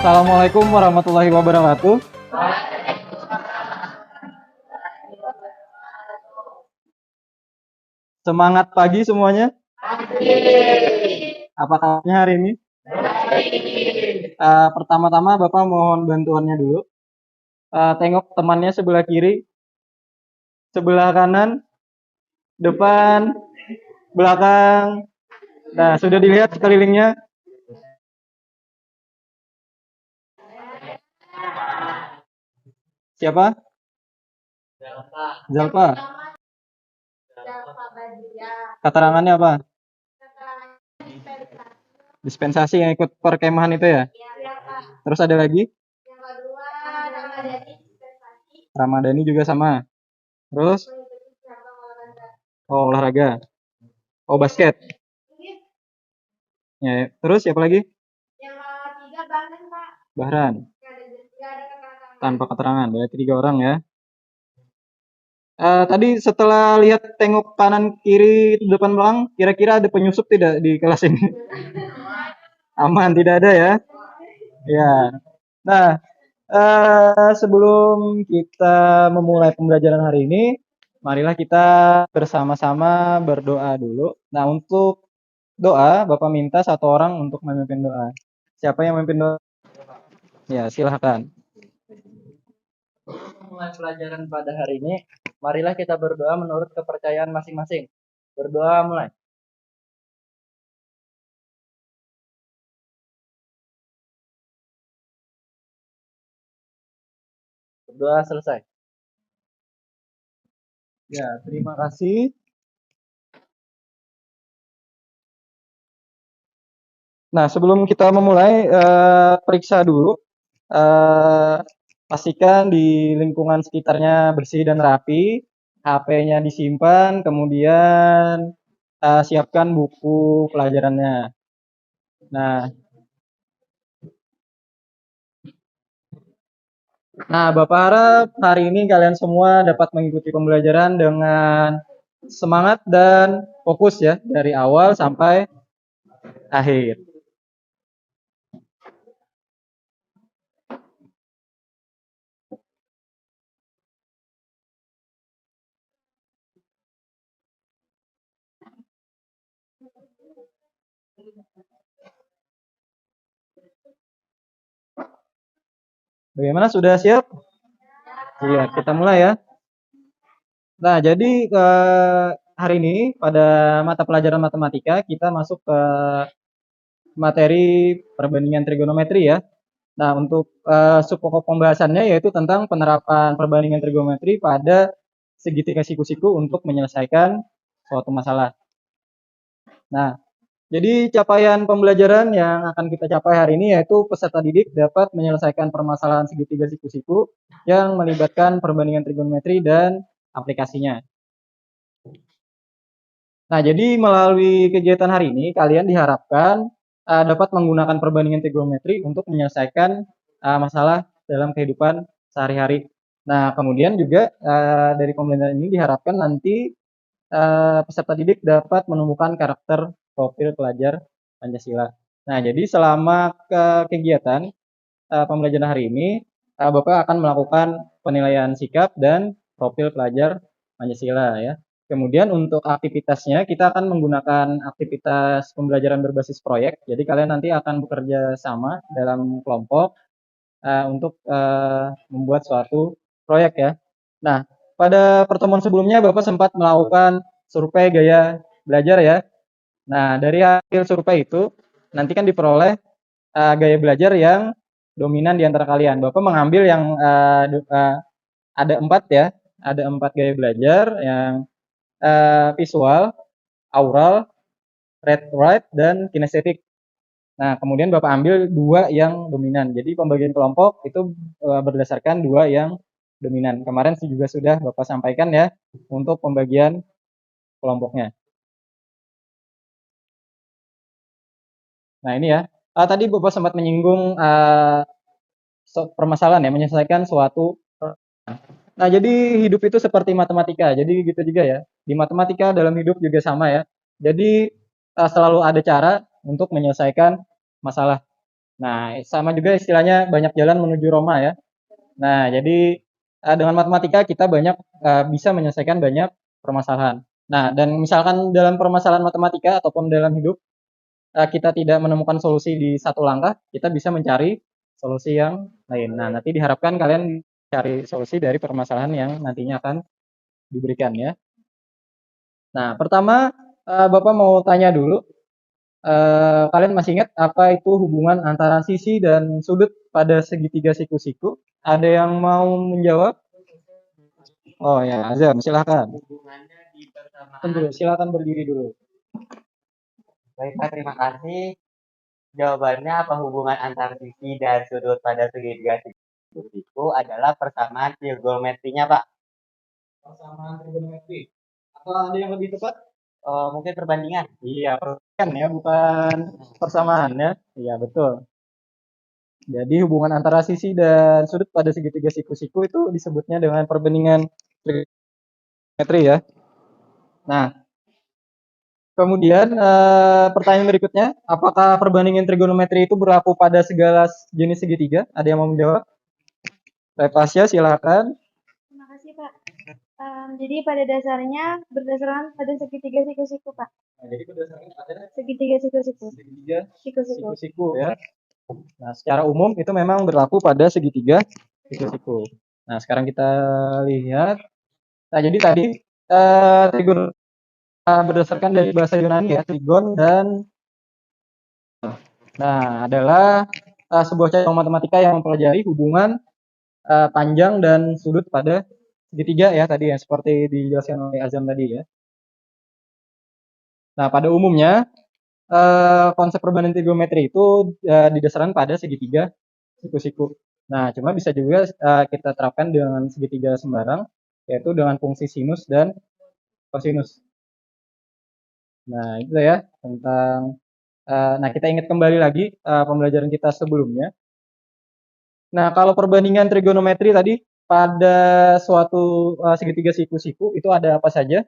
Assalamualaikum warahmatullahi wabarakatuh. Semangat pagi semuanya. Apa kabarnya hari ini? Pertama-tama Bapak mohon bantuannya dulu. Tengok temannya sebelah kiri, sebelah kanan, depan, belakang. Nah, sudah dilihat sekelilingnya? Siapa? Zalpa. Keterangannya apa? Dispensasi yang ikut perkemahan itu ya? Terus ada lagi? Ramadhani juga sama. Terus? Oh, olahraga. Oh, basket. Ya, terus siapa lagi? Bahran. Tanpa keterangan, berarti 3 orang ya. Tadi setelah lihat tengok kanan kiri depan belakang, kira-kira ada penyusup tidak di kelas ini? Aman, tidak ada ya? Ya. Nah, sebelum kita memulai pembelajaran hari ini, marilah kita bersama-sama berdoa dulu. Nah, untuk doa, Bapak minta satu orang untuk memimpin doa. Siapa yang memimpin doa? Ya, silahkan. Mulai pelajaran pada hari ini, marilah kita berdoa menurut kepercayaan masing-masing. Berdoa mulai. Berdoa selesai. Ya, terima kasih. Nah, sebelum kita memulai, periksa dulu. Pastikan di lingkungan sekitarnya bersih dan rapi, HP-nya disimpan, kemudian siapkan buku pelajarannya. Nah, Bapak harap hari ini kalian semua dapat mengikuti pembelajaran dengan semangat dan fokus ya, dari awal sampai akhir. Bagaimana, sudah siap? Iya, kita mulai ya. Nah, jadi hari ini pada mata pelajaran matematika kita masuk ke materi perbandingan trigonometri ya. Nah, untuk subpokok pembahasannya yaitu tentang penerapan perbandingan trigonometri pada segitiga siku-siku untuk menyelesaikan suatu masalah. Nah, jadi capaian pembelajaran yang akan kita capai hari ini yaitu peserta didik dapat menyelesaikan permasalahan segitiga siku-siku yang melibatkan perbandingan trigonometri dan aplikasinya. Nah, jadi melalui kegiatan hari ini kalian diharapkan dapat menggunakan perbandingan trigonometri untuk menyelesaikan masalah dalam kehidupan sehari-hari. Nah, kemudian juga dari pembelajaran ini diharapkan nanti peserta didik dapat menemukan karakter profil pelajar Pancasila. Nah, jadi selama kegiatan pembelajaran hari ini, Bapak akan melakukan penilaian sikap dan profil pelajar Pancasila ya. Kemudian untuk aktivitasnya kita akan menggunakan aktivitas pembelajaran berbasis proyek. Jadi kalian nanti akan bekerja sama dalam kelompok untuk membuat suatu proyek ya. Nah, pada pertemuan sebelumnya Bapak sempat melakukan survei gaya belajar ya. Nah, dari hasil survei itu nanti kan diperoleh gaya belajar yang dominan di antara kalian. Bapak mengambil yang ada 4 ya, ada 4 gaya belajar yang visual, aural, read write, dan kinestetik. Nah, kemudian Bapak ambil 2 yang dominan. Jadi pembagian kelompok itu berdasarkan 2 yang dominan. Kemarin juga sudah Bapak sampaikan ya untuk pembagian kelompoknya. Nah, ini ya. Tadi Bapak sempat menyinggung permasalahan ya, menyelesaikan suatu. Nah, jadi hidup itu seperti matematika. Jadi gitu juga ya. Di matematika dalam hidup juga sama ya. Jadi selalu ada cara untuk menyelesaikan masalah. Nah, sama juga istilahnya banyak jalan menuju Roma ya. Nah, jadi dengan matematika kita banyak bisa menyelesaikan banyak permasalahan. Nah, dan misalkan dalam permasalahan matematika ataupun dalam hidup kita tidak menemukan solusi di satu langkah, kita bisa mencari solusi yang lain. Nah, nanti diharapkan kalian cari solusi dari permasalahan yang nantinya akan diberikan ya. Nah, pertama Bapak mau tanya dulu, kalian masih ingat apa itu hubungan antara sisi dan sudut pada segitiga siku-siku? Ada yang mau menjawab? Oh ya, Azam, silakan. Tunggu, silakan berdiri dulu. Baik, Pak, terima kasih. Jawabannya apa hubungan antara sisi dan sudut pada segitiga siku adalah persamaan trigonometrinya, Pak. Persamaan trigonometri. Atau ada yang lebih tepat? Mungkin perbandingan. Iya, perbandingan ya, bukan persamaan ya. Iya, betul. Jadi hubungan antara sisi dan sudut pada segitiga siku-siku itu disebutnya dengan perbandingan trigonometri ya. Nah, kemudian pertanyaan berikutnya, apakah perbandingan trigonometri itu berlaku pada segala jenis segitiga? Ada yang mau menjawab? Repasya, silakan. Terima kasih, Pak. Jadi pada dasarnya berdasarkan pada segitiga siku-siku, Pak. Nah, jadi berdasarkan pada Segitiga siku-siku. segitiga Siku-siku. siku-siku ya. Nah, secara umum itu memang berlaku pada segitiga siku-siku. Nah, sekarang kita lihat. Nah, jadi tadi trigon berdasarkan dari bahasa Yunani ya, trigon dan nah adalah sebuah cabang matematika yang mempelajari hubungan panjang dan sudut pada segitiga ya tadi ya seperti dijelaskan oleh Azam tadi ya. Nah, pada umumnya konsep perbandingan trigonometri itu didasarkan pada segitiga siku-siku. Nah, cuma bisa juga kita terapkan dengan segitiga sembarang, yaitu dengan fungsi sinus dan kosinus. Nah, itu ya tentang. Nah, kita ingat kembali lagi pembelajaran kita sebelumnya. Nah, kalau perbandingan trigonometri tadi pada suatu segitiga siku-siku itu ada apa saja?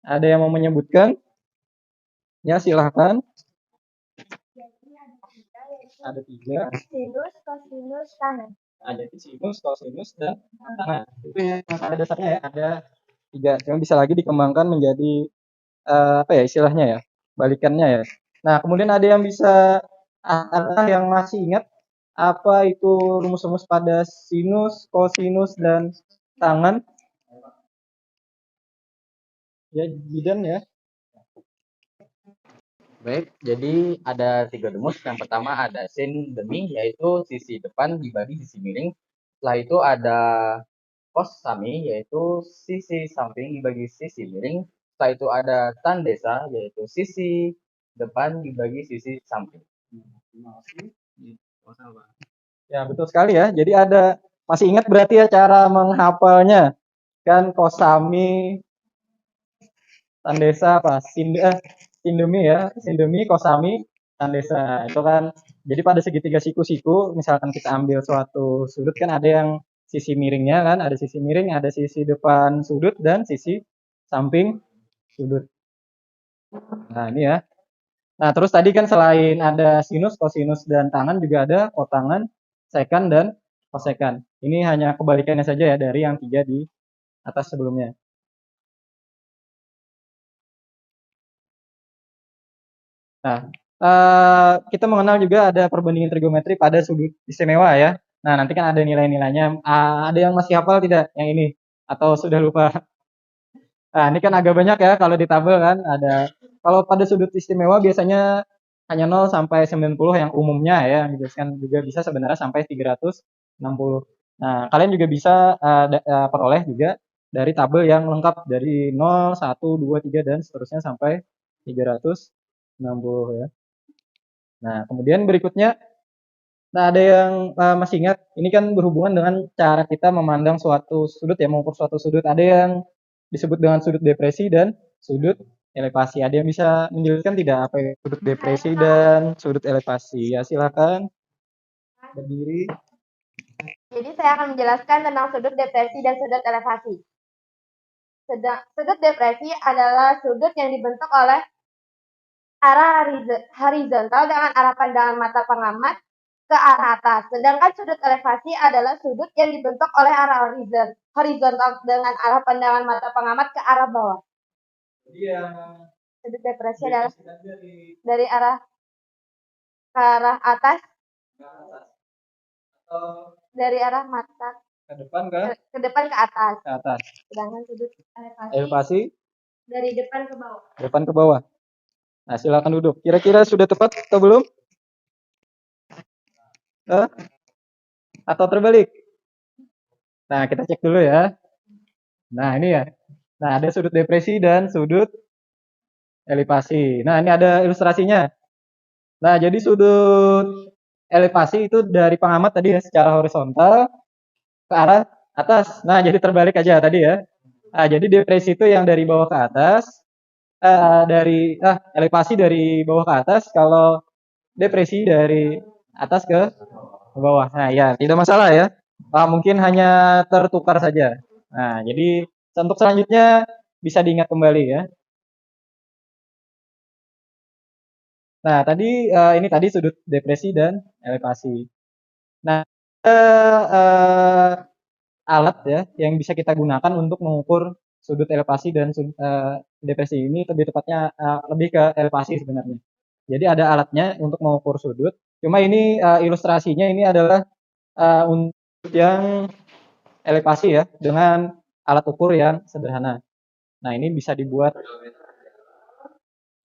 Ada yang mau menyebutkan? Ya, silahkan. Ada tiga. Sinus, kosinus, tangen. Ada sinus, kosinus, dan tangen. Itu yang pada dasarnya ya ada tiga. Yang bisa lagi dikembangkan menjadi apa ya istilahnya ya, balikannya ya. Nah, kemudian ada yang bisa ada yang masih ingat apa itu rumus-rumus pada sinus, kosinus, dan tangen? Ya, bidan ya. Baik, jadi ada 3 rumus. Yang pertama ada sin demi, yaitu sisi depan dibagi sisi miring. Setelah itu ada cos sami, yaitu sisi samping dibagi sisi miring. Setelah itu ada tan desa, yaitu sisi depan dibagi sisi samping. Ya, betul sekali ya. Jadi ada masih ingat berarti ya cara menghafalnya. Kan kosami, tandesa apa? Sindemi ya. Sindemi, kosami, tandesa. Itu kan jadi pada segitiga siku-siku misalkan kita ambil suatu sudut kan ada yang sisi miringnya kan, ada sisi miring, ada sisi depan sudut dan sisi samping sudut. Nah, ini ya. Nah, terus tadi kan selain ada sinus, kosinus, dan tangan juga ada kotangan, sekan, dan kosekan. Ini hanya kebalikannya saja ya dari yang tiga di atas sebelumnya. Nah, kita mengenal juga ada perbandingan trigonometri pada sudut istimewa ya. Nah, nanti kan ada nilai-nilainya. Ada yang masih hafal tidak yang ini? Atau sudah lupa? Nah, ini kan agak banyak ya kalau di tabel kan ada. Kalau pada sudut istimewa biasanya hanya 0 sampai 90 yang umumnya ya, yang dijelaskan juga bisa sebenarnya sampai 360. Nah, kalian juga bisa peroleh juga dari tabel yang lengkap dari 0, 1, 2, 3 dan seterusnya sampai 360 ya. Nah, kemudian berikutnya, nah ada yang masih ingat, ini kan berhubungan dengan cara kita memandang suatu sudut ya, mengukur suatu sudut. Ada yang disebut dengan sudut depresi dan sudut elevasi. Ada yang bisa menjelaskan tidak apa itu sudut depresi dan sudut elevasi? Ya, silakan berdiri. Jadi saya akan menjelaskan tentang sudut depresi dan sudut elevasi. Sudut depresi adalah sudut yang dibentuk oleh arah horizontal dengan arah pandangan mata pengamat ke arah atas. Sedangkan sudut elevasi adalah sudut yang dibentuk oleh arah horizontal dengan arah pandangan mata pengamat ke arah bawah. Jadi yang Sudut depresi adalah dari arah ke arah atas, ke atas atau dari arah mata ke depan ke depan ke atas. ke atas. Sedangkan sudut Elevasi dari depan ke bawah. depan ke bawah. Nah, silakan duduk. Kira-kira sudah tepat atau belum? Eh? Atau terbalik? Nah, kita cek dulu ya. Nah, ini ya. Nah, ada sudut depresi dan sudut elevasi. Nah, ini ada ilustrasinya. Nah, jadi sudut elevasi itu dari pengamat tadi ya secara horizontal ke arah atas. Nah, jadi terbalik aja tadi ya. Nah, jadi depresi itu yang dari bawah ke atas, elevasi dari bawah ke atas, kalau depresi dari atas ke bawah. Nah, ya, tidak masalah ya. Mungkin hanya tertukar saja. Nah, jadi untuk selanjutnya bisa diingat kembali ya. Nah, tadi ini tadi sudut depresi dan elevasi. Nah, eh, alat ya yang bisa kita gunakan untuk mengukur sudut elevasi dan depresi ini lebih tepatnya lebih ke elevasi sebenarnya. Jadi ada alatnya untuk mengukur sudut. Cuma ini ilustrasinya ini adalah untuk yang elevasi ya dengan alat ukur yang sederhana. Nah, ini bisa dibuat.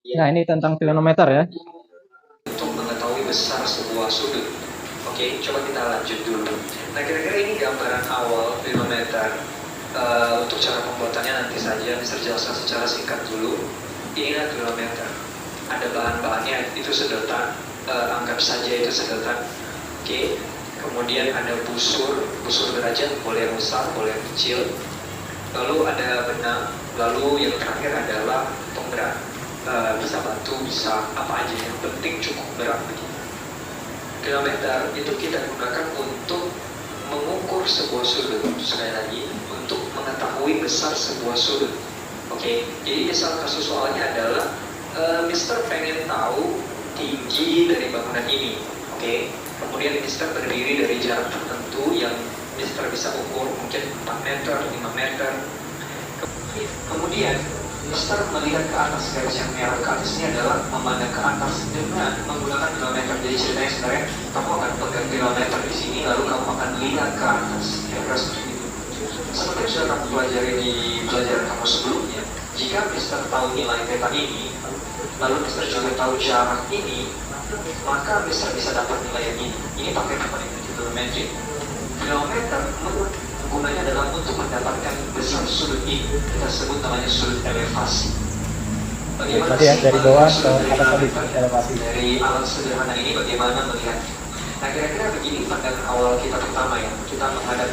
Nah, ini tentang pilenometer ya. Untuk mengetahui besar sebuah sudut. Oke, coba kita lanjut dulu. Nah, kira-kira ini gambaran awal pilenometer. Untuk cara pembuatannya nanti saja Mister jelaskan secara singkat dulu. Inilah pilenometer. Ada bahan-bahannya, itu sedotan. Anggap saja itu sedotan. Oke. Kemudian ada busur derajat, boleh yang besar, boleh yang kecil. Lalu ada benang, lalu yang terakhir adalah penggerak. Bisa batu, bisa apa aja, yang penting cukup berat begitu. Pilenometer itu kita gunakan untuk mengukur sebuah sudut. Sekali lagi, untuk mengetahui besar sebuah sudut. Oke, jadi misal kasus soalnya adalah Mister pengen tahu tinggi dari bangunan ini. Oke, kemudian Mister berdiri dari jarak tertentu yang Mister bisa ukur mungkin 4 meter, 5 meter. Kemudian Mister melihat ke atas, garis yang merah ke atas ini adalah memandang ke atas dengan menggunakan pilenometer. Jadi ceritanya sebenarnya kamu akan pegang pilenometer di sini, lalu kamu akan lihat ke atas. Kira-kira seperti itu. Seperti yang sudah kamu pelajari di pelajaran kamu sebelumnya, jika Mister tahu nilai theta ini, lalu Mister juga tahu jarak ini, maka Mister bisa dapat nilai yang ini. Ini pakai metode trigonometri. Pilenometer gunanya adalah untuk mendapatkan besar sudut ini. Kita sebut namanya sudut elevasi. Bagaimana Tadi ya, sih dari bawah sudut ke atas tadi, elevasi. dari alat sederhana ini bagaimana melihat? Nah, kira-kira begini pandangan awal kita pertama ya. Kita menghadap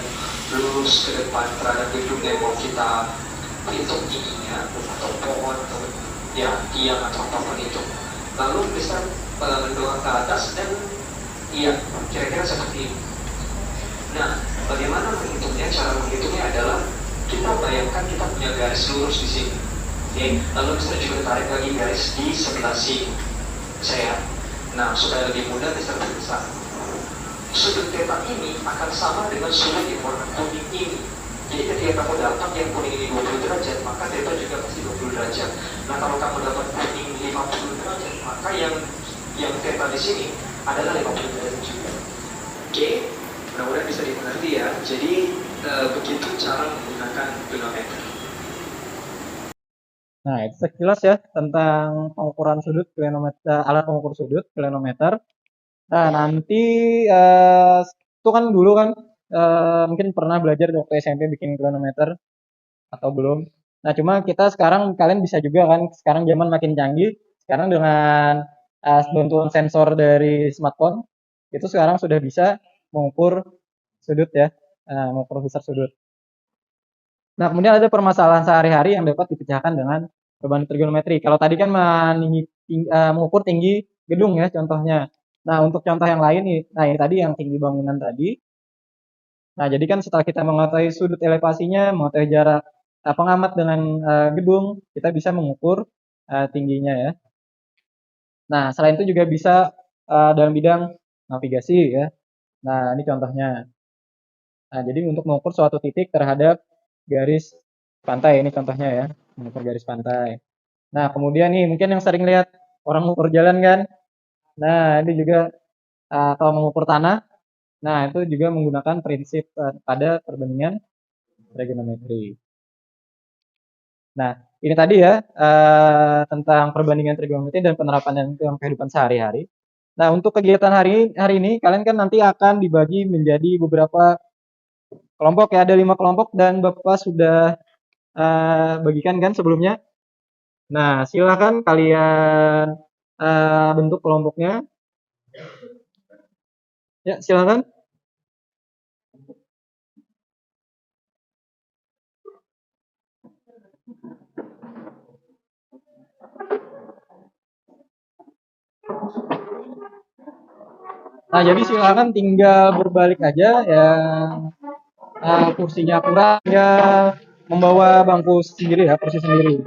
lurus ke depan terhadap gedung yang mau kita hitung tingginya, atau pohon, atau ya tiang atau apapun itu. Lalu bisa mendorong ke atas dan iya, kira-kira seperti ini. Nah, bagaimana menghitungnya? Cara menghitungnya adalah kita bayangkan kita punya garis lurus di sini. Oke, lalu Mister juga tarik lagi garis di sebelah sini. Saya. Nah, supaya lebih mudah Mister bisa. Sudut theta ini akan sama dengan sudut yang warna kuning ini. Jadi ketika kamu dapat yang kuning ini 20 derajat, maka theta juga pasti 20 derajat. Nah, kalau kamu dapat kuning 50 derajat, maka yang theta di sini adalah 50 derajat juga. Oke. Mudah-mudahan bisa dimengerti ya. Jadi begitu cara menggunakan pilenometer. Nah, itu sekilas ya tentang pengukuran sudut pilenometer, alat pengukur sudut pilenometer. Nah, nanti itu kan dulu kan mungkin pernah belajar waktu SMP bikin pilenometer atau belum. Nah, cuma kita sekarang kalian bisa juga kan, sekarang zaman makin canggih. Sekarang dengan bantuan sensor dari smartphone, itu sekarang sudah bisa mengukur sudut ya, mengukur besar sudut. Nah, kemudian ada permasalahan sehari-hari yang dapat dipecahkan dengan perbandingan trigonometri. Kalau tadi kan mengukur tinggi gedung ya contohnya. Nah, untuk contoh yang lain nih, nah ini tadi yang tinggi bangunan tadi. Nah, jadi kan setelah kita mengetahui sudut elevasinya, mengetahui jarak pengamat dengan gedung, kita bisa mengukur tingginya ya. Nah, selain itu juga bisa dalam bidang navigasi ya. Nah, ini contohnya. Nah, jadi untuk mengukur suatu titik terhadap garis pantai, ini contohnya ya, mengukur garis pantai. Nah, kemudian nih mungkin yang sering lihat orang mengukur jalan kan. Nah, ini juga atau mengukur tanah. Nah, itu juga menggunakan prinsip pada perbandingan trigonometri. Nah, ini tadi ya tentang perbandingan trigonometri dan penerapannya dalam kehidupan sehari-hari. Nah, untuk kegiatan hari ini kalian kan nanti akan dibagi menjadi beberapa kelompok ya, ada 5 kelompok dan Bapak sudah bagikan kan sebelumnya. Nah, silakan kalian bentuk kelompoknya. Ya, silakan. Nah, jadi silakan tinggal berbalik aja yang kursinya kurang ya membawa bangku sendiri ya, kursi sendiri.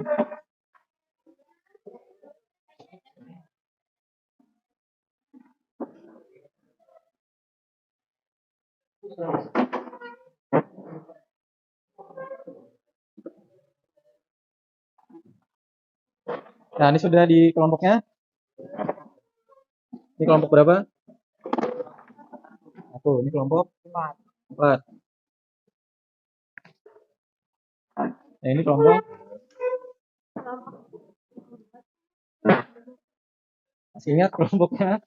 Nah, ini sudah di kelompoknya. Ini kelompok berapa? Satu, ini kelompok 4. Nah, ini kelompok. Masih ingat kelompoknya?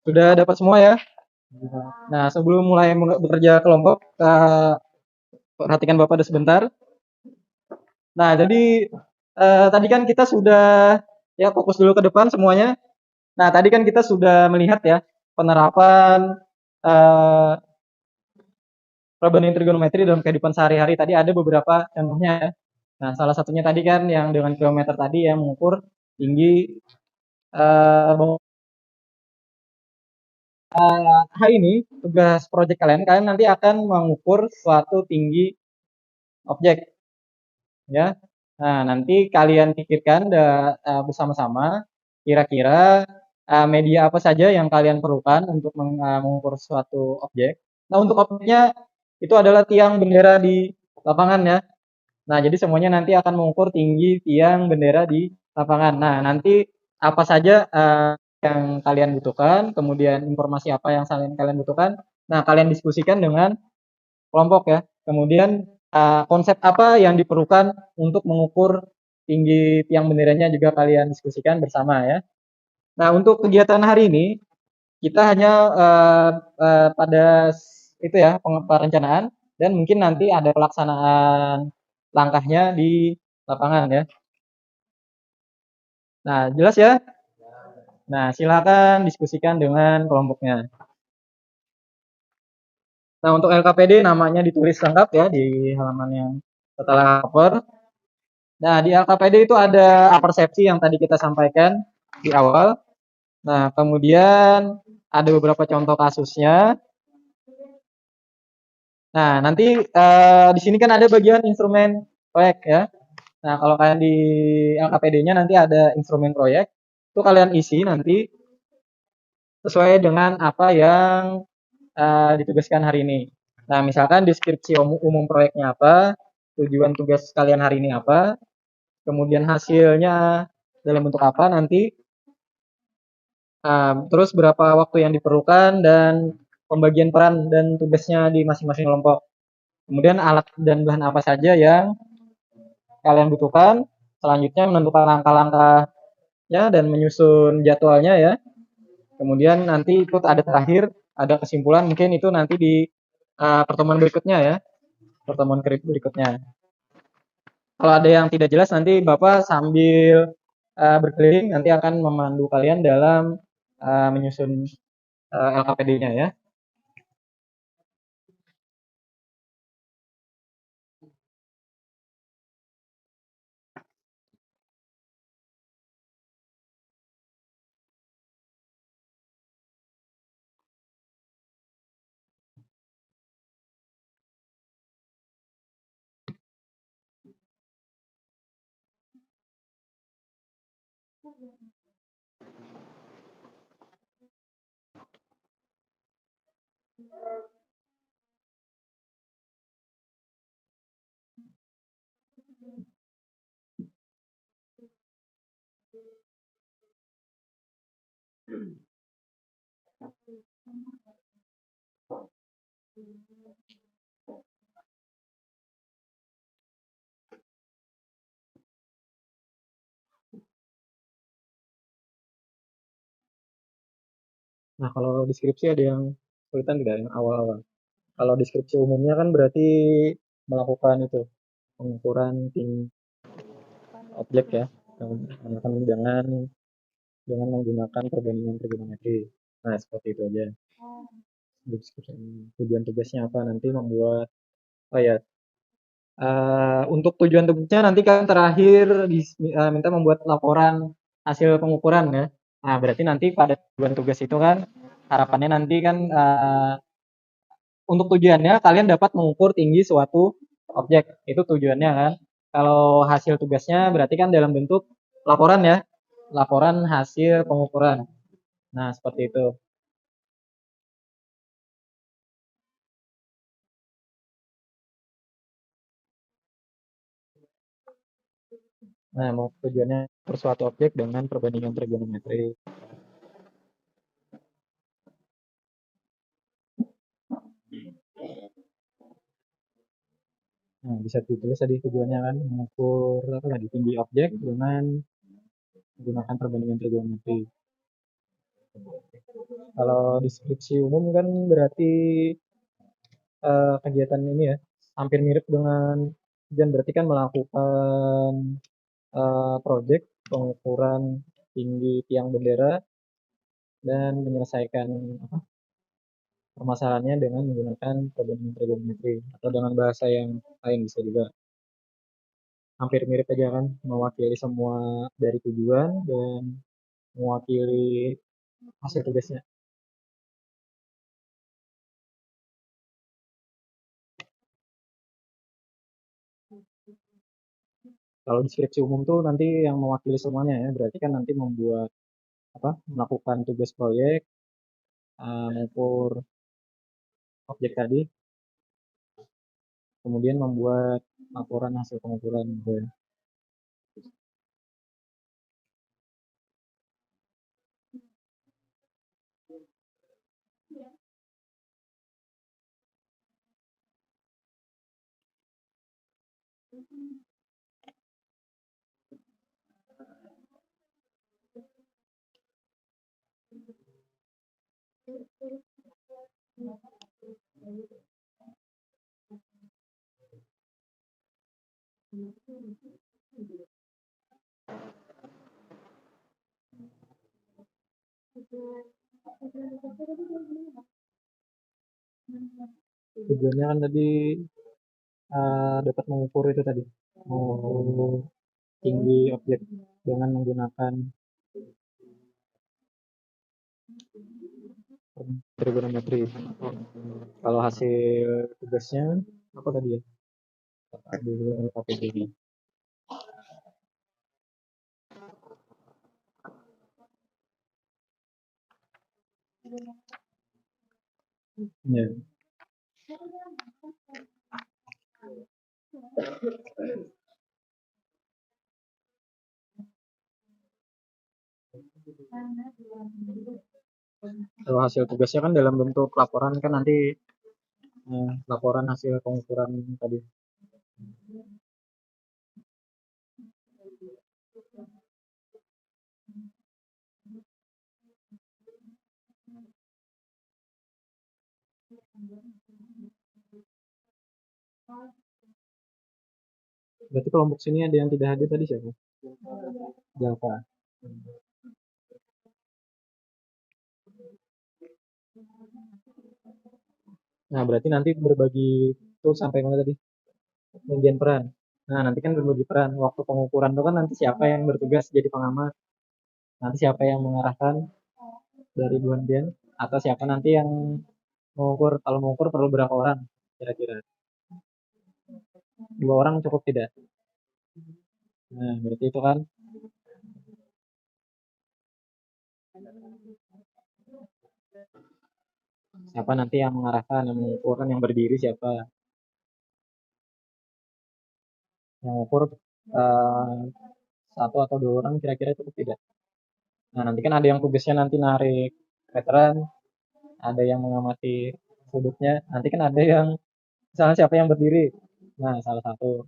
Sudah dapat semua ya? Nah, sebelum mulai bekerja kelompok, perhatikan Bapak ada sebentar. Nah, jadi tadi kan kita sudah ya fokus dulu ke depan semuanya. Nah, tadi kan kita sudah melihat ya penerapan eh, perbandingan trigonometri dalam kehidupan sehari-hari. Tadi ada beberapa contohnya ya. Nah, salah satunya tadi kan yang dengan kilometer tadi yang mengukur tinggi bangunan. Hari ini tugas proyek kalian nanti akan mengukur suatu tinggi objek ya. Nah, nanti kalian pikirkan bersama-sama kira-kira media apa saja yang kalian perlukan untuk mengukur suatu objek. Nah, untuk objeknya itu adalah tiang bendera di lapangan ya. Nah, jadi semuanya nanti akan mengukur tinggi tiang bendera di lapangan. Nah, nanti apa saja yang kalian butuhkan, kemudian informasi apa yang kalian butuhkan. Nah, kalian diskusikan dengan kelompok ya. Kemudian konsep apa yang diperlukan untuk mengukur tinggi tiang benderanya juga kalian diskusikan bersama ya. Nah, untuk kegiatan hari ini kita hanya pada itu ya perencanaan dan mungkin nanti ada pelaksanaan langkahnya di lapangan ya. Nah, jelas ya? Nah, silakan diskusikan dengan kelompoknya. Nah, untuk LKPD namanya ditulis lengkap ya di halaman yang setelah cover. Nah, di LKPD itu ada apersepsi yang tadi kita sampaikan di awal. Nah, kemudian ada beberapa contoh kasusnya. Nah, nanti di sini kan ada bagian instrumen proyek ya. Nah, kalau kalian di LKPD-nya nanti ada instrumen proyek, itu kalian isi nanti sesuai dengan apa yang ditugaskan hari ini. Nah, misalkan deskripsi umum proyeknya apa, tujuan tugas kalian hari ini apa, kemudian hasilnya dalam bentuk apa nanti, terus berapa waktu yang diperlukan dan pembagian peran dan tugasnya di masing-masing kelompok. Kemudian alat dan bahan apa saja yang kalian butuhkan. Selanjutnya menentukan langkah-langkah ya dan menyusun jadwalnya ya. Kemudian nanti itu ada terakhir, ada kesimpulan mungkin itu nanti di pertemuan berikutnya ya. Pertemuan berikutnya. Kalau ada yang tidak jelas nanti Bapak sambil berkeliling nanti akan memandu kalian dalam menyusun LKPD-nya ya. Nah, kalau deskripsi ada yang kesulitan tidak yang awal-awal? Kalau deskripsi umumnya kan berarti melakukan itu pengukuran tinggi objek ya, menggunakan dengan menggunakan perbandingan trigonometri. Nah, seperti itu aja. Deskripsi tujuan tugasnya apa nanti membuat oh ya untuk tujuan tugasnya nanti kan terakhir minta membuat laporan hasil pengukuran ya. Nah, berarti nanti pada tujuan tugas itu kan harapannya nanti kan untuk tujuannya kalian dapat mengukur tinggi suatu objek. Itu tujuannya kan. Kalau hasil tugasnya berarti kan dalam bentuk laporan ya. Laporan hasil pengukuran. Nah, seperti itu. Nah, mau tujuannya per suatu objek dengan perbandingan trigonometri. Nah, bisa ditulis tadi tujuannya kan mengukur apa tadi tinggi objek dengan menggunakan perbandingan trigonometri. Kalau deskripsi umum kan berarti kegiatan ini ya hampir mirip dengan dan berarti kan melakukan proyek pengukuran tinggi tiang bendera dan menyelesaikan permasalahannya dengan menggunakan perbandingan trigonometri atau dengan bahasa yang lain bisa juga hampir mirip aja kan mewakili semua dari tujuan dan mewakili hasil tugasnya. Kalau deskripsi umum tuh nanti yang mewakili semuanya ya, berarti kan nanti membuat melakukan tugas proyek, mengukur objek tadi, kemudian membuat laporan hasil pengukuran gitu ya. Tujuannya kan tadi dapat mengukur itu tadi, mengukur tinggi objek dengan menggunakan trigonometri. Kalau hasil tugasnya apa tadi ya? LKPD ini. Ya. Kalau hasil tugasnya kan dalam bentuk laporan kan nanti laporan hasil pengukuran tadi. Berarti kelompok sini ada yang tidak hadir tadi siapa? Java. Nah, berarti nanti berbagi itu sampai mana tadi? Pembagian peran. Nah, nanti kan berbagi peran. Waktu pengukuran itu kan nanti siapa yang bertugas jadi pengamat. Nanti siapa yang mengarahkan dari bagian atau siapa nanti yang mengukur. Kalau mengukur perlu berapa orang kira-kira? 2 orang cukup tidak? Nah, berarti itu kan Siapa nanti yang mengarahkan, yang mengukurkan, yang berdiri siapa? Yang mengukur eh, satu atau dua orang kira-kira cukup tidak? Nah, nanti kan ada yang tugasnya nanti narik veteran, ada yang mengamati sudutnya, nanti kan ada yang misalnya siapa yang berdiri. Nah, salah satu.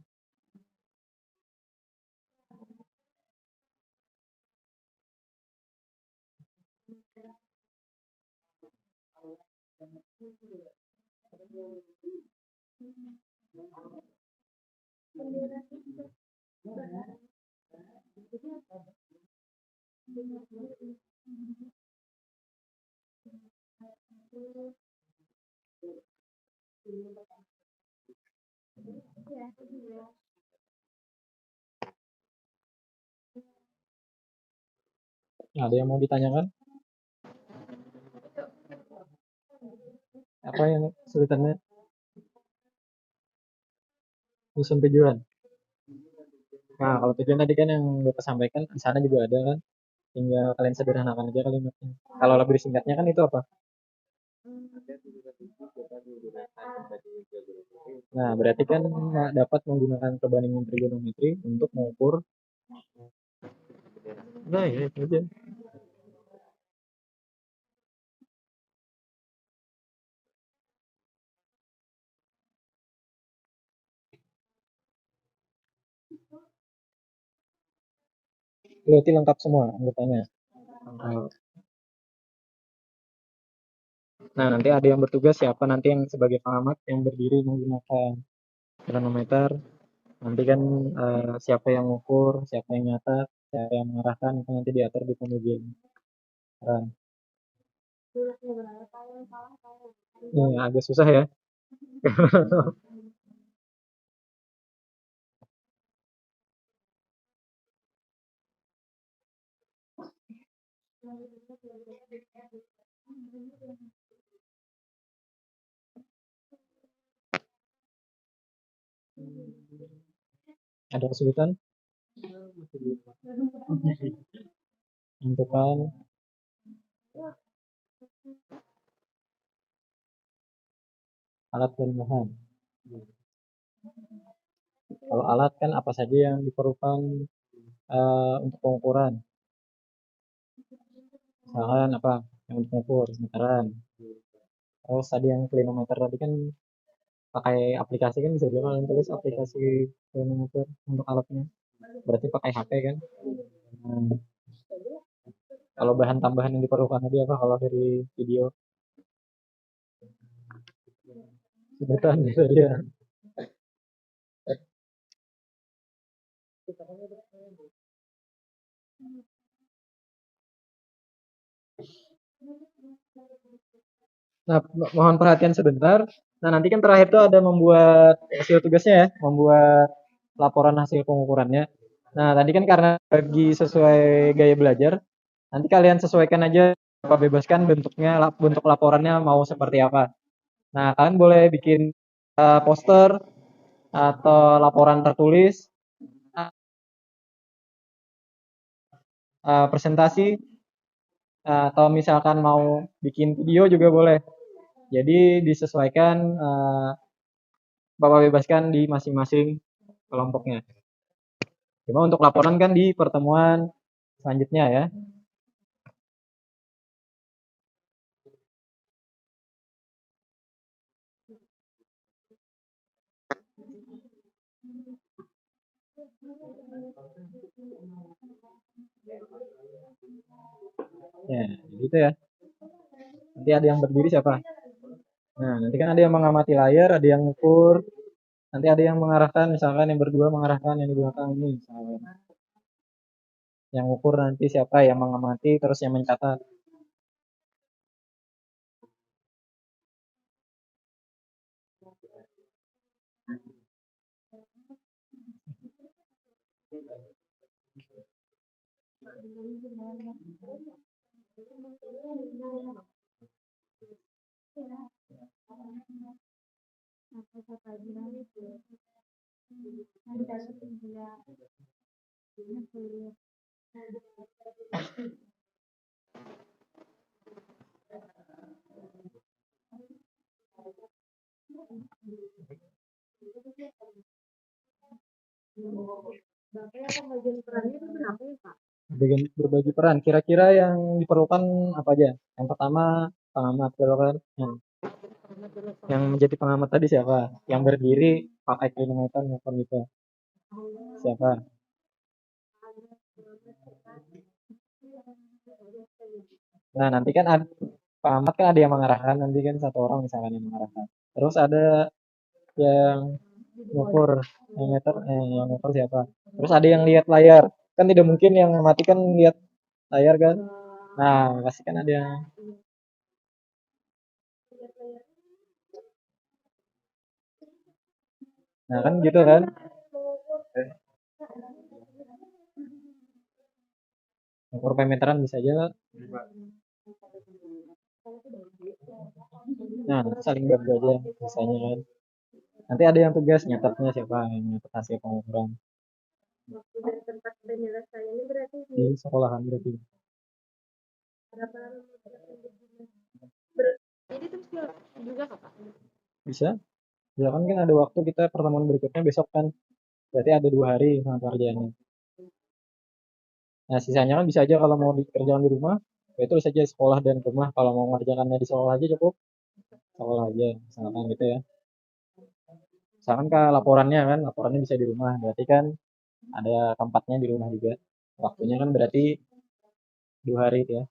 Ada yang mau ditanyakan? Apa yang kesulitannya? Nyusun tujuan. Nah, kalau tujuan tadi kan yang Bapak sampaikan, di sana juga ada kan. Tinggal kalian sederhanakan aja kalimatnya. Kalau lebih singkatnya kan itu apa? Nah, berarti kan dapat menggunakan perbandingan trigonometri untuk mengukur. Nah, ya itu aja. Berarti lengkap semua anggotanya. Lengkap. Nah, nanti ada yang bertugas siapa nanti yang sebagai pengamat yang berdiri menggunakan kronometer. Nanti kan siapa yang mengukur, siapa yang nyatat, siapa yang mengarahkan itu nanti diatur di pembagian peran. Agak susah ya. Ada kesulitan? Tentukan alat dan bahan. Kalau alat kan apa saja yang diperlukan untuk pengukuran? Misalkan apa yang untuk mengukur meteran. Terus tadi yang klinometer tadi kan pakai aplikasi kan bisa juga kalian tulis aplikasi klinometer untuk alatnya. Berarti pakai HP kan? Hmm. Kalau bahan tambahan yang diperlukan tadi apa kalau dari video? Sebutan gitu ya. Nah, mohon perhatian sebentar. Nah, nanti kan terakhir tuh ada membuat hasil tugasnya ya, membuat laporan hasil pengukurannya. Nah, tadi kan karena bagi sesuai gaya belajar, nanti kalian sesuaikan aja apa bebaskan bentuknya, bentuk laporannya mau seperti apa. Nah, kalian boleh bikin poster atau laporan tertulis, presentasi, atau misalkan mau bikin video juga boleh. Jadi disesuaikan, Bapak bebaskan di masing-masing kelompoknya. Cuma untuk laporan kan di pertemuan selanjutnya ya. Ya, gitu ya. Nanti ada yang berdiri siapa? Nah, nanti kan ada yang mengamati layar, ada yang ngukur, nanti ada yang mengarahkan, misalkan yang berdua mengarahkan yang di belakang ini, misalkan. Yang ngukur nanti siapa yang mengamati, terus yang mencatat. Berbagi peran. Kira-kira yang diperlukan apa aja? Yang pertama pengamat, kalau kan yang menjadi pengamat tadi siapa? Yang berdiri pakai kronometer ngukur gitu. Siapa? Nah, nanti kan ada pengamat kan ada yang mengarahkan, nanti kan satu orang misalkan yang mengarahkan. Terus ada yang ngukur yang meter yang ngukur siapa? Terus ada yang lihat layar. Kan tidak mungkin yang mati kan lihat layar kan. Nah, pasti kan ada yang nah kan gitu kan. Ngukur meteran bisa aja. Nah, nanti saling bagi aja misalnya kan. Nanti ada yang tugas nyatetnya siapa yang nyatet hasil pengukuran. Di sekolahan berarti. Bisa. Misalkan kan ada waktu kita pertemuan berikutnya besok kan. Berarti ada 2 hari sama pekerjaannya. Nah, sisanya kan bisa aja kalau mau dikerjakan di rumah, ya itu saja sekolah dan rumah. Kalau mau mengerjakannya di sekolah aja cukup sekolah aja, misalkan gitu ya. Misalkan ke laporannya bisa di rumah, berarti kan ada tempatnya di rumah juga. Waktunya kan berarti 2 hari ya,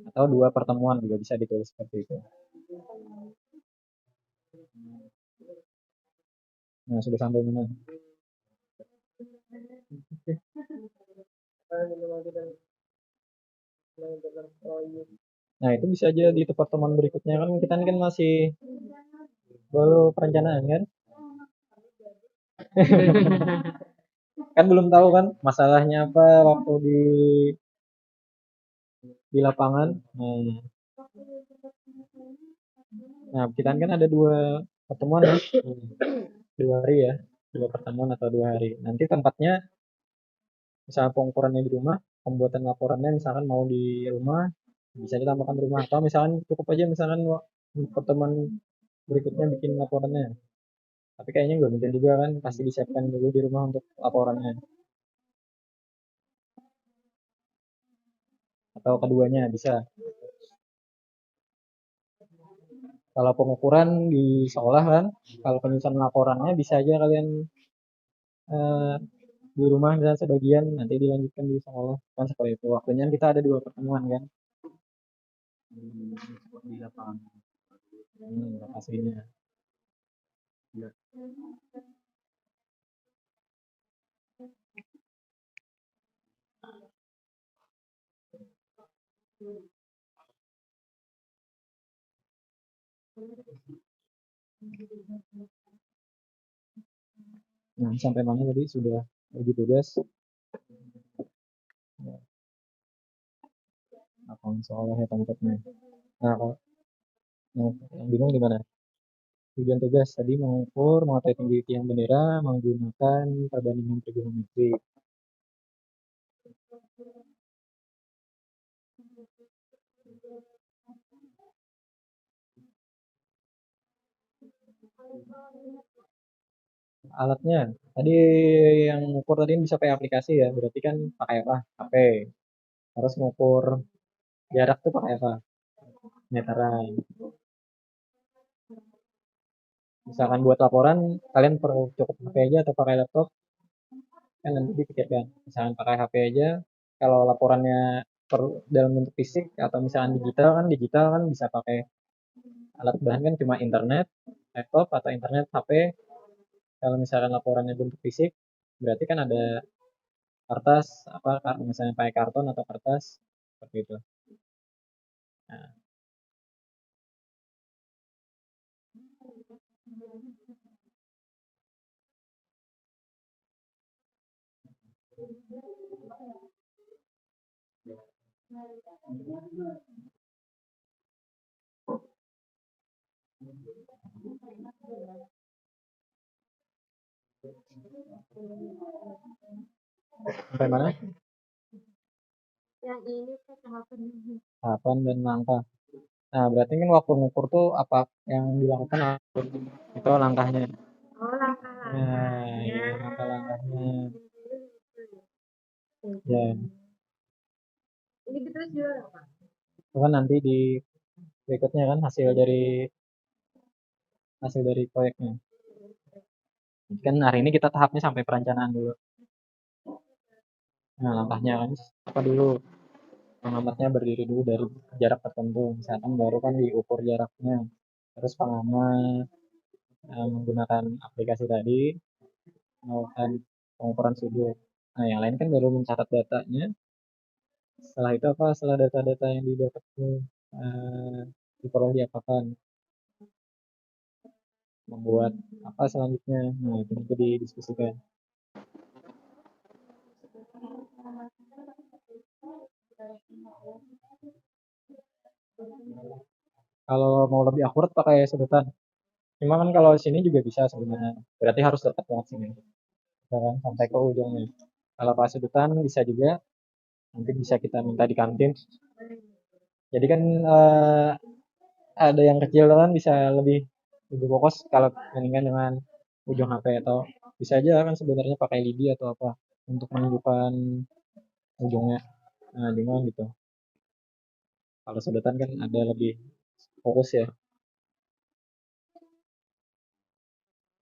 atau 2 pertemuan juga bisa ditulis seperti itu. Nah, sudah sampai mana? Nah, itu bisa aja di pertemuan berikutnya kan kita kan masih baru perencanaan kan. Kan belum tahu kan masalahnya apa waktu di lapangan. Nah, kita kan ada 2 pertemuan ya, 2 hari ya, 2 pertemuan atau 2 hari. Nanti tempatnya, misalnya pengukurannya di rumah, pembuatan laporannya misalkan mau di rumah, bisa ditambahkan di rumah. Atau misalkan cukup aja misalkan pertemuan berikutnya bikin laporannya. Tapi kayaknya nggak mungkin juga kan, pasti disiapkan dulu di rumah untuk laporannya. Atau keduanya bisa. Kalau pengukuran di sekolah kan, kalau penyusunan laporannya bisa aja kalian di rumah misalnya sebagian, nanti dilanjutkan di sekolah kan seperti itu. Waktunya kita ada 2 pertemuan kan di lapangan lokasinya. Nah, sampai mana tadi sudah bagi tugas apa soalnya tempatnya. Nah, kalau yang bingung gimana? Tujuan tugas tadi mengukur mengatai tinggi tiang bendera menggunakan perbandingan trigonometri. Alatnya tadi yang ngukur tadi bisa pakai aplikasi ya, berarti kan pakai apa? HP. Terus ngukur jarak tuh pakai apa? Meteran. Misalkan buat laporan kalian perlu cukup HP aja atau pakai laptop, kan nanti dipikirkan. Misalkan pakai HP aja, kalau laporannya dalam bentuk fisik atau misalkan digital kan bisa pakai alat bahan kan cuma internet, laptop atau internet HP. Kalau misalkan laporannya bentuk fisik, berarti kan ada kertas apa misalnya pakai karton atau kertas seperti itu. Nah, sampai mana? Yang ini Tahapan dan langkah. Nah, berarti kan waktu ngukur tuh apa yang dilakukan itu langkahnya. Oh, Nah, langkah-langkahnya. ya langkah-langkahnya. Ya, Ini kita jual apa? itu kan nanti di berikutnya kan hasil dari proyeknya. Jadi kan hari ini kita tahapnya sampai perencanaan dulu. Nah, langkahnya kan apa dulu? Pengamatnya berdiri dulu dari jarak tertentu, misalkan baru kan diukur jaraknya. Terus pengamat menggunakan aplikasi tadi melakukan pengukuran sudut. Nah, yang lain kan baru mencatat datanya. Setelah itu apa? Setelah data-data yang didapat itu diperoleh diapakan? Membuat apa selanjutnya? Nah, itu nanti didiskusikan. Kalau mau lebih akurat pakai sedotan. Cuma kan kalau sini juga bisa sebenarnya. Berarti harus dekat banget sini. Ya kan? Sampai ke ujungnya. Kalau pakai sedotan bisa juga. Nanti bisa kita minta di kantin. Jadi kan ada yang kecil kan bisa lebih fokus kalau bandingkan dengan ujung HP atau bisa aja kan sebenarnya pakai lidi atau apa untuk menunjukkan ujungnya. Nah, cuma gitu. Kalau sedotan kan ada lebih fokus ya.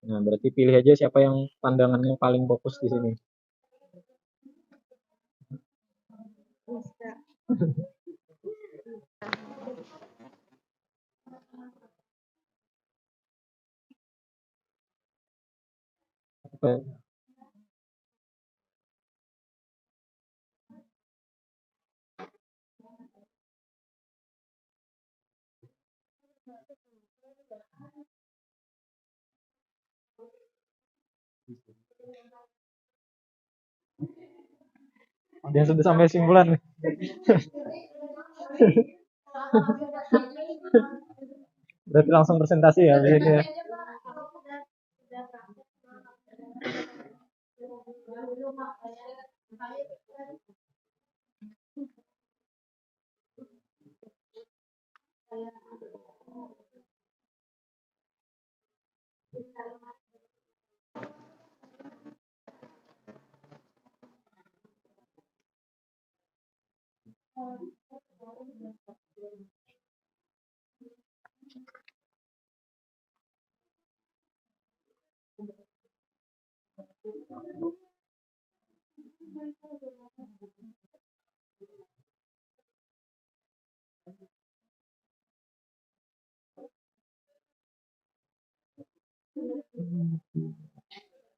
Nah, berarti pilih aja siapa yang pandangannya paling fokus di sini. Bisa. Apa? Dia sudah sampai simpulan. Berarti langsung presentasi ya begini ya.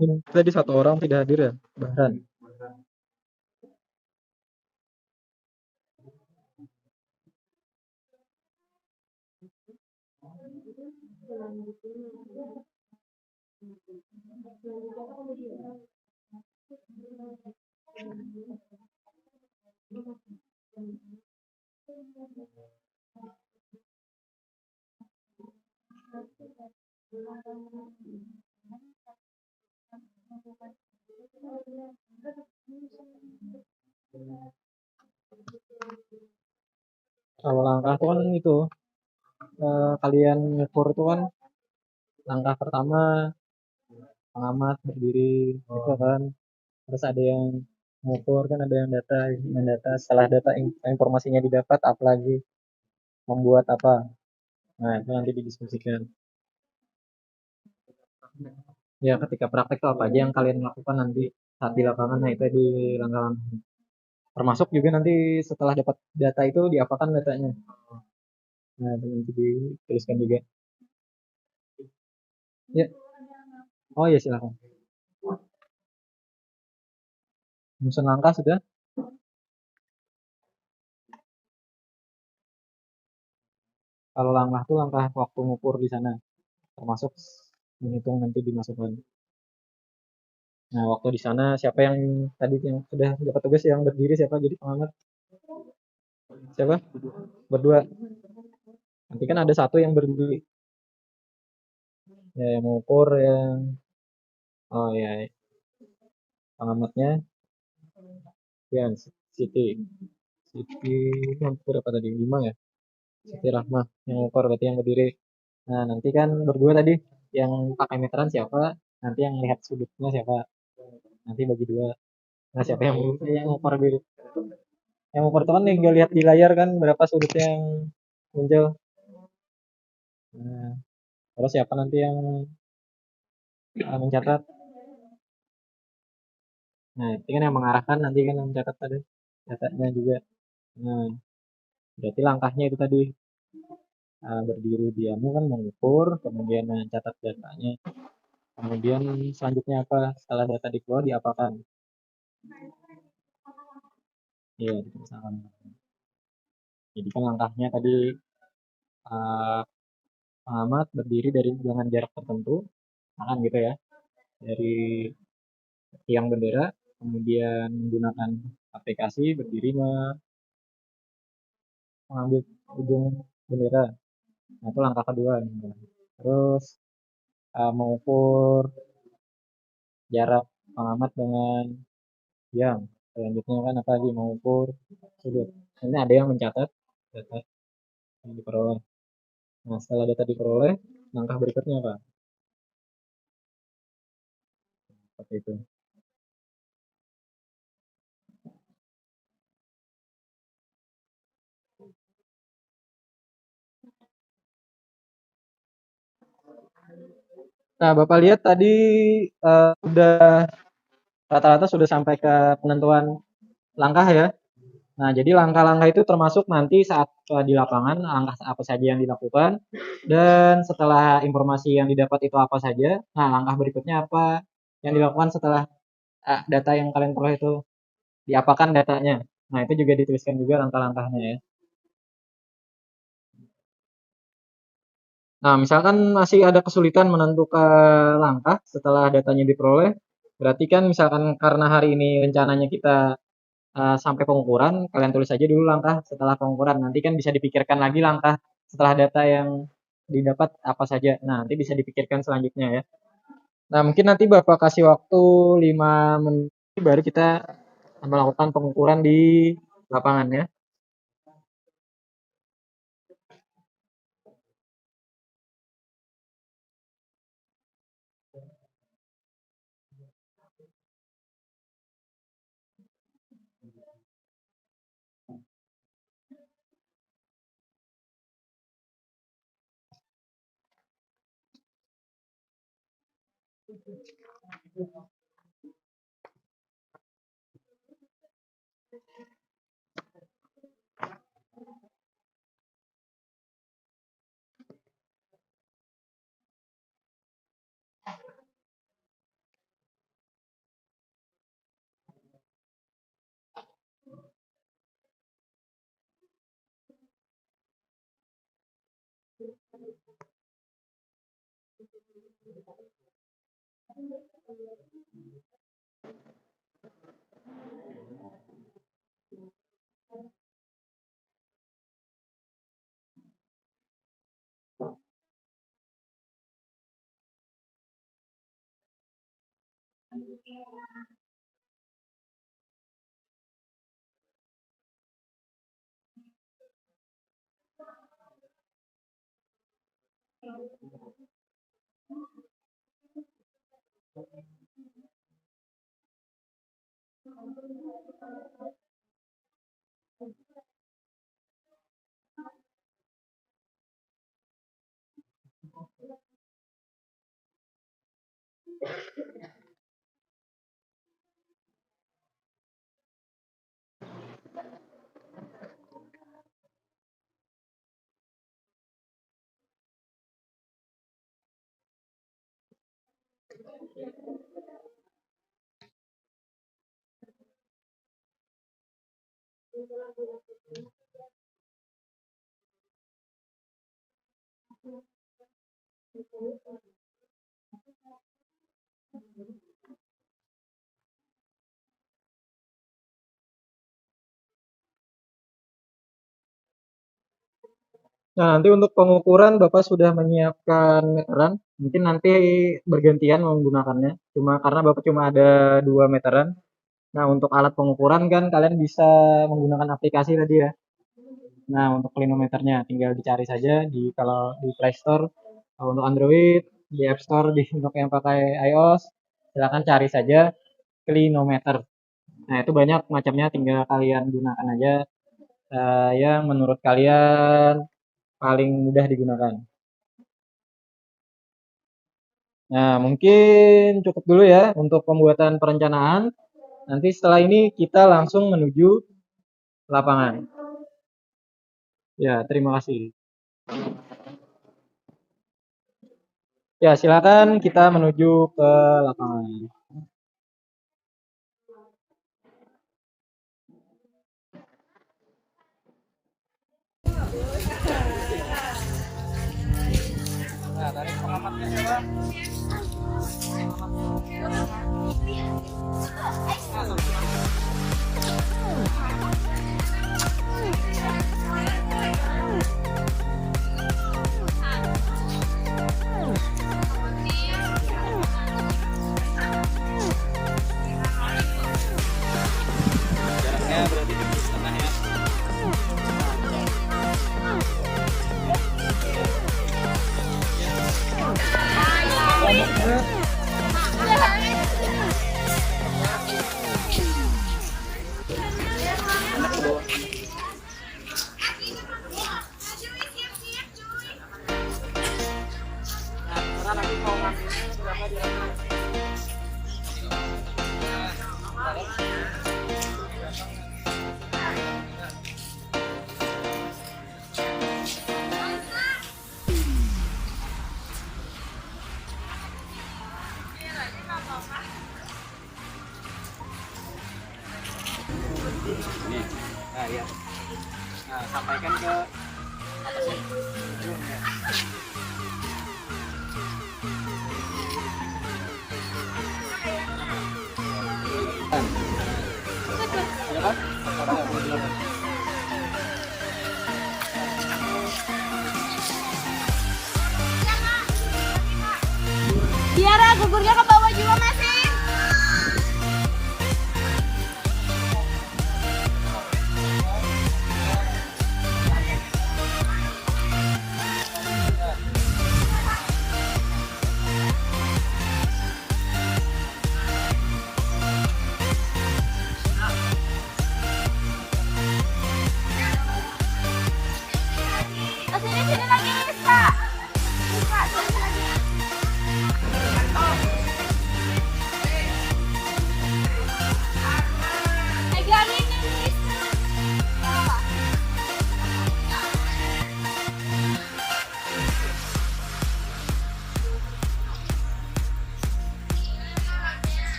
Ini tadi satu orang tidak hadir ya, Bahran. Kalau langkah itu kan itu kalian ngukur itu kan langkah pertama pengamat berdiri gitu kan. Terus ada yang ngukur kan ada yang mendata setelah informasinya didapat apalagi membuat apa. Nah, itu nanti didiskusikan. Ya, ketika praktek itu apa aja yang kalian lakukan nanti saat di lapangan, nah itu di langkah-langkah. Termasuk juga nanti setelah dapat data itu diapakan datanya. Nah, itu nanti dituliskan juga. Ya, oh ya silakan. Menyusun langkah sudah. Kalau langkah itu langkah waktu ngukur di sana, termasuk menghitung nanti dimasukkan. Nah, waktu di sana siapa yang tadi yang sudah dapat tugas yang berdiri siapa jadi pengamat? Siapa? Berdua. Nanti kan ada satu yang berdiri. Ya, yang mengukur yang oh ya, pengamatnya ya Siti. Siti itu berapa tadi? 5 ya? Siti Rahmah yang ngukur berarti yang berdiri. Nah, nanti kan berdua tadi yang pakai meteran siapa, nanti yang lihat sudutnya siapa. Nanti bagi dua. Nah, siapa yang ngukur diri? Yang ngukur itu kan tinggal lihat di layar kan berapa sudutnya yang muncul. Nah, terus siapa nanti yang mencatat? Nah, itu kan yang mengarahkan nanti kan yang mencatat tadi datanya juga. Nah, berarti langkahnya itu tadi berdiri di anu kan mengukur, kemudian mencatat datanya. Kemudian selanjutnya apa? Setelah data dikeluar diapakan? Iya, dipasangkan. Jadi kan langkahnya tadi uh, pengamat berdiri dari dengan jarak tertentu, akan gitu ya, dari tiang bendera, kemudian menggunakan aplikasi berdiri mengambil ujung bendera. Nah, itu langkah kedua. Terus mengukur jarak pengamat dengan tiang. Selanjutnya kan apa lagi? Mengukur sudut. Ini ada yang mencatat data yang diperoleh. Nah, setelah data diperoleh, langkah berikutnya apa? Seperti itu. Nah, Bapak lihat tadi udah rata-rata sudah sampai ke penentuan langkah ya. Nah, jadi langkah-langkah itu termasuk nanti saat di lapangan langkah apa saja yang dilakukan dan setelah informasi yang didapat itu apa saja. Nah, langkah berikutnya apa yang dilakukan setelah data yang kalian peroleh itu diapakan datanya. Nah, itu juga dituliskan juga langkah-langkahnya ya. Nah, misalkan masih ada kesulitan menentukan langkah setelah datanya diperoleh, berarti kan misalkan karena hari ini rencananya kita sampai pengukuran, kalian tulis aja dulu langkah setelah pengukuran. Nanti kan bisa dipikirkan lagi langkah setelah data yang didapat apa saja. Nah, nanti bisa dipikirkan selanjutnya ya. Nah, mungkin nanti Bapak kasih waktu 5 menit baru kita melakukan pengukuran di lapangan ya. Nah, nanti untuk pengukuran Bapak sudah menyiapkan meteran, mungkin nanti bergantian menggunakannya. Cuma karena Bapak cuma ada 2 meteran. Nah, untuk alat pengukuran kan kalian bisa menggunakan aplikasi tadi ya. Nah, untuk klinometernya tinggal dicari saja kalau di Play Store untuk Android, di App Store untuk yang pakai iOS, silakan cari saja Clinometer. Nah, itu banyak macamnya, tinggal kalian gunakan aja yang menurut kalian paling mudah digunakan. Nah, mungkin cukup dulu ya untuk pembuatan perencanaan. Nanti setelah ini kita langsung menuju lapangan. Ya, terima kasih. Ya, silakan kita menuju ke lapangan. Nah, tarik pengamatnya siapa? Jaraknya berarti 7,5 ya. Ini. Nah, ya. Nah, sampaikan ke atas sini. Ujung ya. Ya kan? Biar gugurnya ke bawah juga masih. Sini lagi bisa. Bisa, sini lagi. Pegangin yang bisa.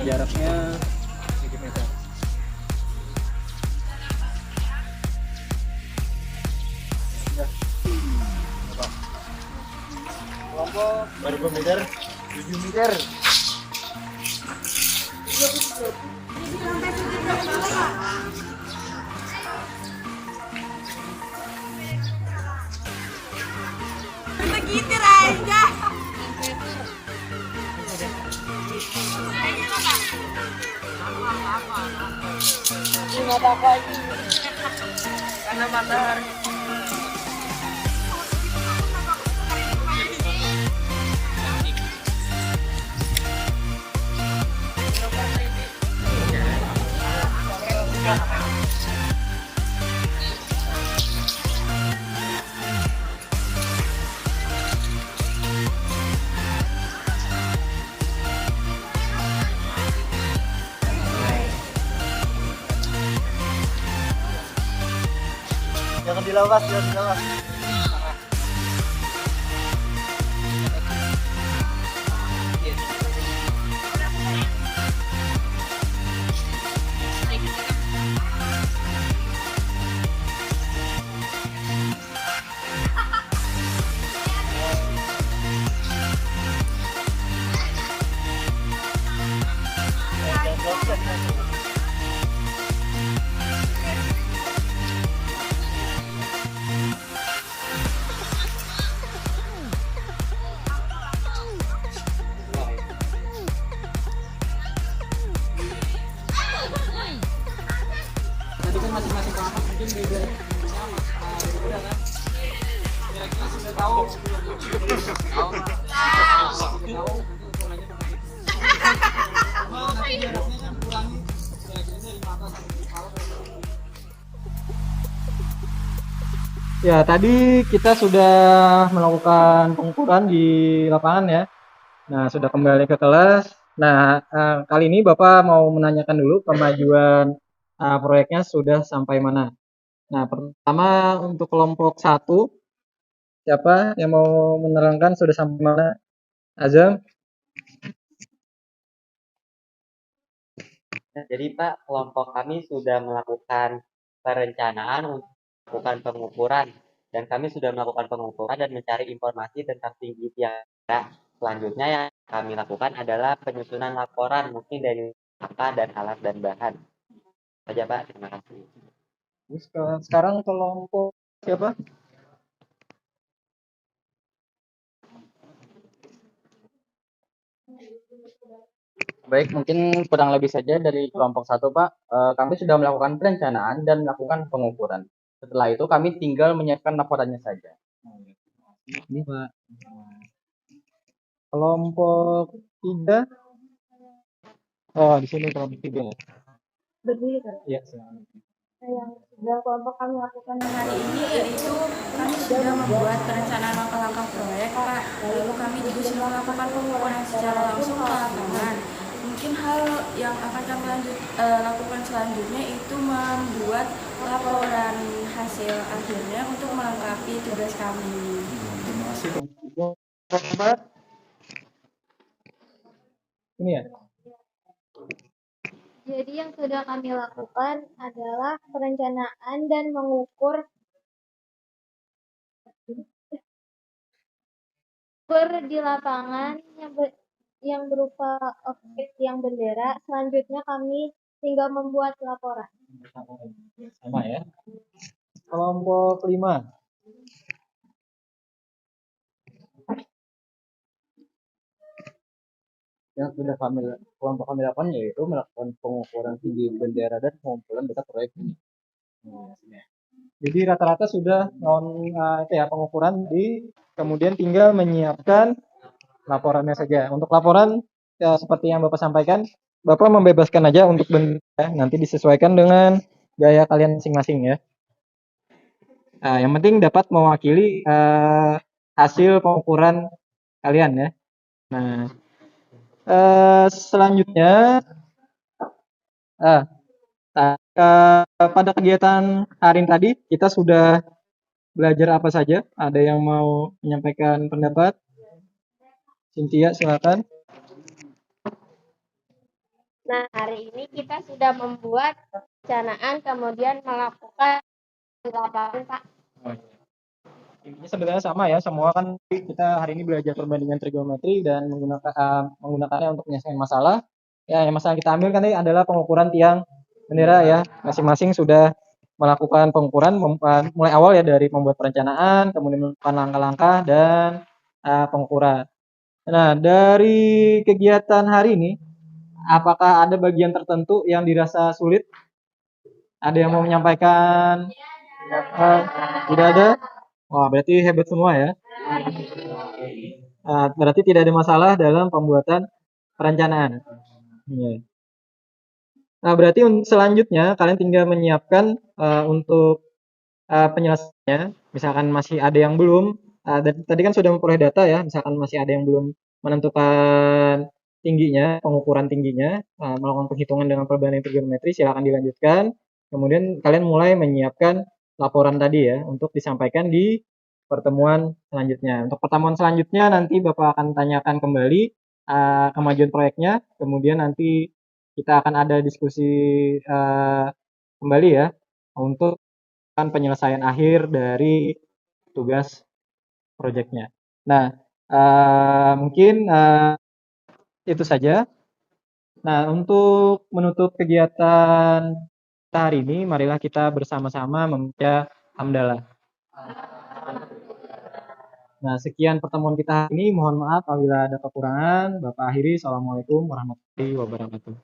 Jaraknya 7 meter. Kelompok barometer 7 meter. Segitir aja. Mata lagi. Karena matahari. Jangan dilawas, jangan dilawas. masing-masing pengamat mungkin beda beda kan. Kira-kira sudah tahu tahu nanti jaraknya kan kurangi kira-kira 5 sampai 10. Ya, tadi kita sudah melakukan pengukuran di lapangan ya. Nah, sudah kembali ke kelas. Nah, kali ini Bapak mau menanyakan dulu kemajuan proyeknya sudah sampai mana. Nah, pertama untuk kelompok 1, siapa yang mau menerangkan sudah sampai mana? Azam? Jadi Pak, kelompok kami sudah melakukan perencanaan untuk melakukan pengukuran dan kami sudah melakukan pengukuran dan mencari informasi tentang tinggi tiang. Selanjutnya yang kami lakukan adalah penyusunan laporan mungkin dari angka dan alat dan bahan. Saja Pak, terima kasih. Sekarang kelompok siapa? Baik, mungkin kurang lebih saja dari kelompok 1, Pak. Kami sudah melakukan perencanaan dan melakukan pengukuran. Setelah itu kami tinggal menyiapkan laporannya saja. Ini Pak. Kelompok 3. Oh, di sini kelompok 3 ya. Berdiri kan? Iya, Yang sudah kelompok kami lakukan Hari ini yaitu kami sudah membuat perencanaan langkah-langkah proyek, Pak. Lalu kami juga sudah melakukan pengukuran secara langsung ke lapangan. Mungkin hal yang akan kami lakukan selanjutnya itu membuat laporan hasil akhirnya untuk melengkapi tugas kami. Terima kasih. Kelompok ini ya. Jadi yang sudah kami lakukan adalah perencanaan dan mengukur di lapangan yang berupa objek tiang bendera. Selanjutnya kami tinggal membuat laporan. Sama ya. Kelompok 5. Yang sudah kelompok kami lakukan yaitu melakukan pengukuran tinggi bendera dan pengumpulan data proyek ini. Jadi rata-rata sudah pengukuran kemudian tinggal menyiapkan laporannya saja. Untuk laporan ya, seperti yang Bapak sampaikan, Bapak membebaskan aja untuk bendera, nanti disesuaikan dengan gaya kalian masing-masing ya. Yang penting dapat mewakili hasil pengukuran kalian ya. Nah, selanjutnya pada kegiatan hari ini tadi kita sudah belajar apa saja? Ada yang mau menyampaikan pendapat? Cynthia, silakan. Nah, hari ini kita sudah membuat perencanaan kemudian melakukan di lapangan, Pak. Ini sebenarnya sama ya, semua kan kita hari ini belajar perbandingan trigonometri dan menggunakannya untuk menyelesaikan masalah. Ya, yang masalah kita ambil kan ini adalah pengukuran tiang bendera ya. Masing-masing sudah melakukan pengukuran mulai awal ya dari membuat perencanaan, kemudian melakukan langkah-langkah dan pengukuran. Nah, dari kegiatan hari ini, apakah ada bagian tertentu yang dirasa sulit? Ada yang mau menyampaikan? Tidak ada? Wah, berarti hebat semua ya. Berarti tidak ada masalah dalam pembuatan perencanaan. Ya. Nah, berarti selanjutnya kalian tinggal menyiapkan untuk penyelesaiannya. Misalkan masih ada yang belum, tadi kan sudah memperoleh data ya, misalkan masih ada yang belum menentukan tingginya, pengukuran tingginya, melakukan perhitungan dengan perbandingan trigonometri, silakan dilanjutkan. Kemudian kalian mulai menyiapkan laporan tadi ya, untuk disampaikan di pertemuan selanjutnya. Untuk pertemuan selanjutnya nanti Bapak akan tanyakan kembali kemajuan proyeknya, kemudian nanti kita akan ada diskusi kembali ya, untuk penyelesaian akhir dari tugas proyeknya. Nah, mungkin itu saja. Nah, untuk menutup kegiatan kita hari ini, marilah kita bersama-sama membaca hamdalah. Nah, sekian pertemuan kita hari ini. Mohon maaf apabila ada kekurangan. Bapak akhiri. Assalamualaikum warahmatullahi wabarakatuh.